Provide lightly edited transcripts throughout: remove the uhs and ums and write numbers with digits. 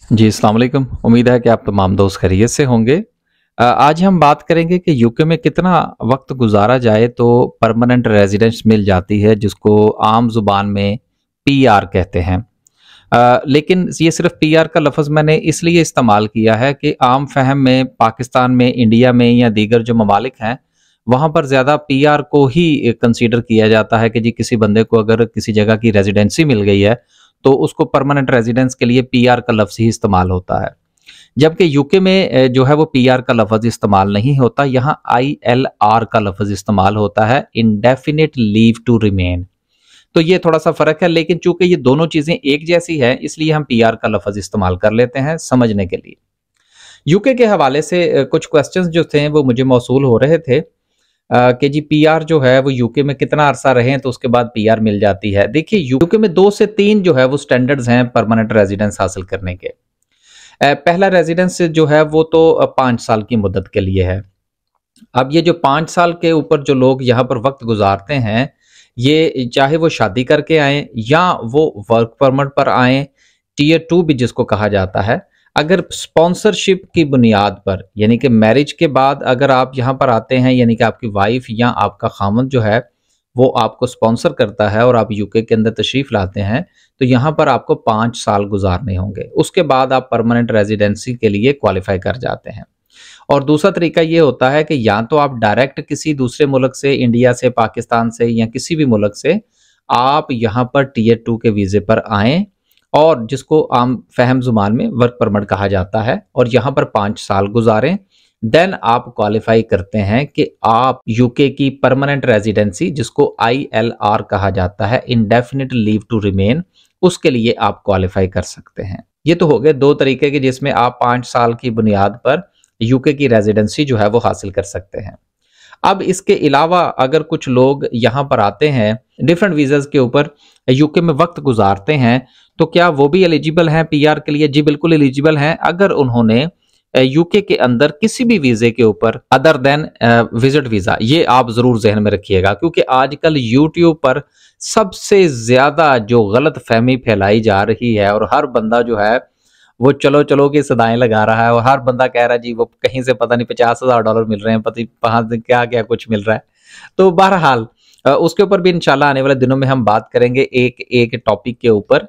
जी, अस्सलाम वालेकुम। उम्मीद है कि आप तमाम दोस्त खैरियत से होंगे। आज हम बात करेंगे कि यूके में कितना वक़्त गुज़ारा जाए तो परमानेंट रेज़िडेंस मिल जाती है, जिसको आम ज़ुबान में पीआर कहते हैं। लेकिन ये सिर्फ़ पीआर का लफ़्ज़ मैंने इसलिए इस्तेमाल किया है कि आम फ़हम में पाकिस्तान में, इंडिया में या दीगर जो ममालिक हैं, वहाँ पर ज़्यादा पीआर को ही कंसीडर किया जाता है कि जी किसी बंदे को अगर किसी जगह की रेज़िडेंसी मिल गई है, तो उसको परमानेंट रेज़िडेंस के लिए पीआर का लफ़्ज़ ही इस्तेमाल होता है। जबकि यूके में जो है वो पीआर का लफ़्ज़ इस्तेमाल नहीं होता, यहाँ आईएलआर का लफ़्ज़ इस्तेमाल होता है, इंडेफिनिट लीव टू रिमेन। तो ये थोड़ा-सा फ़र्क है, लेकिन चूँकि ये दोनों चीज़ें एक जैसी हैं, इसलिए हम पीआर का लफ़्ज़ इस्तेमाल कर लेते हैं समझने के लिए। यूके के हवाले से कुछ क्वेश्चंस जो थे वो मुझे मौसूल हो रहे थे कि जी पीआर जो है वो यूके में कितना अरसा रहें तो उसके बाद पीआर मिल जाती है। देखिए यूके में 2 से 3 जो है वो स्टैंडर्ड्स हैं परमानेंट रेज़िडेंस हासिल करने के। पहला रेज़िडेंस जो है वो तो 5 साल की मुद्दत के लिए है। अब ये जो 5 साल के ऊपर जो लोग यहाँ पर वक़्त गुज़ारते हैं, ये चाहे वो शादी करके आएँ या वो वर्क परमिट पर आएँ, टियर 2 भी जिसको कहा जाता है। अगर स्पॉन्सरशिप की बुनियाद पर यानी कि मैरिज के बाद अगर आप यहाँ पर आते हैं यानी कि आपकी वाइफ़ या आपका ख़ावंद जो है, वो आपको स्पॉन्सर करता है और आप यूके के अंदर तशरीफ़ लाते हैं, तो यहाँ पर आपको 5 साल गुज़ारने होंगे। उसके बाद आप परमानेंट रेज़िडेंसी के लिए क्वालिफ़ाई कर जाते हैं। और दूसरा तरीका ये होता है कि या तो आप डायरेक्ट किसी दूसरे मुल्क से, इंडिया से, पाकिस्तान से या किसी भी मुल्क से आप यहाँ पर टियर 2 के वीज़े पर आएँ और जिसको आम फ़हम ज़ुबान में वर्क परमिट कहा जाता है और यहाँ पर 5 साल गुज़ारें। देन आप क्वालिफ़ाई करते हैं कि आप यूके की परमानेंट रेज़िडेंसी जिसको आईएलआर कहा जाता है, इंडेफिनिट लीव टू रिमेन, उसके लिए आप क्वालिफ़ाई कर सकते हैं। ये तो हो गए 2 तरीके के जिसमें आप 5 साल की बुनियाद पर यूके की रेजिडेंसी जो है वो हासिल कर सकते हैं। अब इसके अलावा अगर कुछ लोग यहाँ पर आते हैं डिफरेंट वीज़ाज़ के ऊपर यूके में वक्त गुजारते हैं, तो क्या वो भी एलिजिबल हैं पीआर के लिए? जी बिल्कुल एलिजिबल हैं अगर उन्होंने यूके के अंदर किसी भी वीज़े के ऊपर अदर देन विजिट वीज़ा, ये आप ज़रूर ज़हन में रखिएगा क्योंकि आजकल यूट्यूब पर सबसे ज़्यादा जो गलत फहमी फैलाई जा रही है और हर बंदा जो है वो चलो चलो की सदाएं लगा रहा है और हर बंदा कह रहा है जी वो कहीं से पता नहीं $50,000 मिल रहे हैं, पति वहां से क्या क्या कुछ मिल रहा है। तो बहरहाल उसके ऊपर भी इंशाल्लाह आने वाले दिनों में हम बात करेंगे एक एक टॉपिक के ऊपर।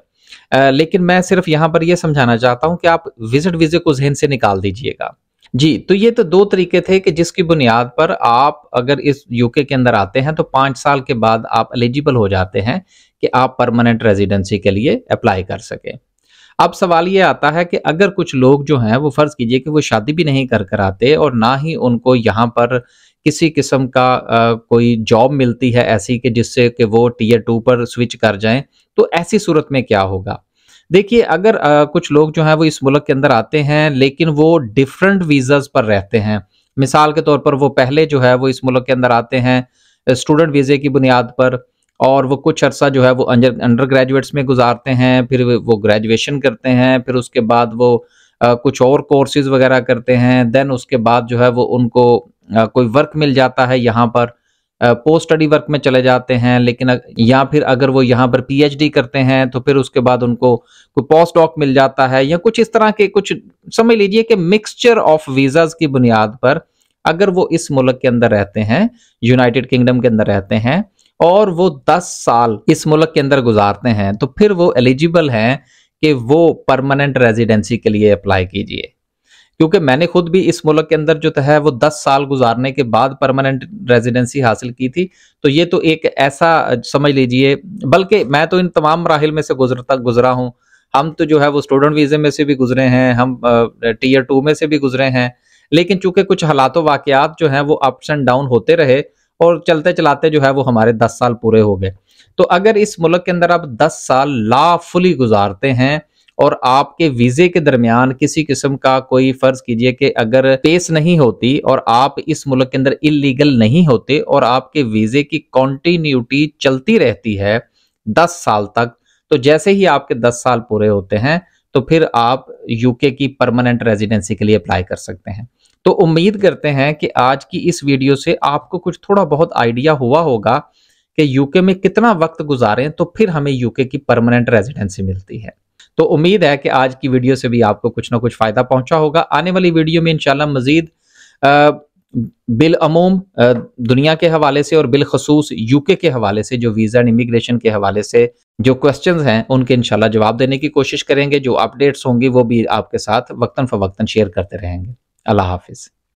लेकिन मैं सिर्फ यहाँ पर यह समझाना चाहता हूँ कि आप विजिट वीजे को जहन से निकाल दीजिएगा। जी, तो ये तो 2 तरीके थे कि जिसकी बुनियाद पर आप अगर इस यूके के अंदर आते हैं तो 5 साल के बाद आप एलिजिबल हो जाते हैं कि आप परमानेंट रेजिडेंसी के लिए अप्लाई कर सकें। अब सवाल ये आता है कि अगर कुछ लोग जो हैं वो फ़र्ज़ कीजिए कि वो शादी भी नहीं कर आते और ना ही उनको यहाँ पर किसी किस्म का कोई जॉब मिलती है ऐसी कि जिससे कि वो टियर 2 पर स्विच कर जाएँ, तो ऐसी सूरत में क्या होगा? देखिए अगर कुछ लोग जो हैं वो इस मुल्क के अंदर आते हैं लेकिन वो डिफरेंट वीज़ाज़ पर रहते हैं। मिसाल के तौर पर वो पहले जो है वो इस मुल्क के अंदर आते हैं स्टूडेंट वीज़े की बुनियाद पर और वो कुछ अरसा जो है वो अंडर ग्रेजुएट्स में गुजारते हैं, फिर वो ग्रेजुएशन करते हैं, फिर उसके बाद वो कुछ और कोर्सेज़ वगैरह करते हैं। देन उसके बाद जो है वो उनको कोई वर्क मिल जाता है यहाँ पर, पोस्ट स्टडी वर्क में चले जाते हैं, लेकिन या फिर अगर वो यहाँ पर पीएचडी करते हैं तो फिर उसके बाद उनको कोई पोस्ट डॉक मिल जाता है या कुछ इस तरह के कुछ समझ लीजिए कि मिक्सचर ऑफ वीज़ाज़ की बुनियाद पर अगर वो इस मुल्क के अंदर रहते हैं, यूनाइटेड किंगडम के अंदर रहते हैं और वो 10 साल इस मुल्क के अंदर गुजारते हैं, तो फिर वो एलिजिबल हैं कि वो परमानेंट रेजिडेंसी के लिए अप्लाई कीजिए। क्योंकि मैंने खुद भी इस मुल्क के अंदर जो है वो 10 साल गुजारने के बाद परमानेंट रेजिडेंसी हासिल की थी। तो ये तो एक ऐसा समझ लीजिए, बल्कि मैं तो इन तमाम मराहिल में से गुजरा हूँ। हम तो जो है वो स्टूडेंट वीज़े में से भी गुजरे हैं, हम टियर 2 में से भी गुजरे हैं। लेकिन चूंकि कुछ हालात वाक़यात जो हैं वो अप्स एंड डाउन होते रहे और चलते-चलाते जो है वो हमारे 10 साल पूरे हो गए। तो अगर इस मुल्क के अंदर आप 10 साल लॉफुली गुजारते हैं और आपके वीज़े के दरमियान किसी किस्म का कोई फ़र्ज़ कीजिए कि अगर पेस नहीं होती और आप इस मुल्क के अंदर इल्लीगल नहीं होते और आपके वीज़े की कंटिन्यूटी चलती रहती है 10 साल तक, तो जैसे ही आपके 10 साल पूरे होते हैं, तो फिर आप यूके की परमानेंट रेज़िडेंसी के लिए अप्लाई कर सकते हैं। तो उम्मीद करते हैं कि आज की इस वीडियो से आपको कुछ थोड़ा बहुत आइडिया हुआ होगा कि यूके में कितना वक्त गुजारें तो फिर हमें यूके की परमानेंट रेजिडेंसी मिलती है। तो उम्मीद है कि आज की वीडियो से भी आपको कुछ ना कुछ फ़ायदा पहुंचा होगा। आने वाली वीडियो में इंशाल्लाह मज़ीद बिल अमूम दुनिया के हवाले से और बिलखसूस यूके के हवाले से, जो वीज़ा एंड इमिग्रेशन के हवाले से जो क्वेश्चंस हैं उनके इंशाल्लाह जवाब देने की कोशिश करेंगे। जो अपडेट्स होंगी वो भी आपके साथ वक्तन फ़वक्तन शेयर करते रहेंगे। अल्लाह हाफ़िज़।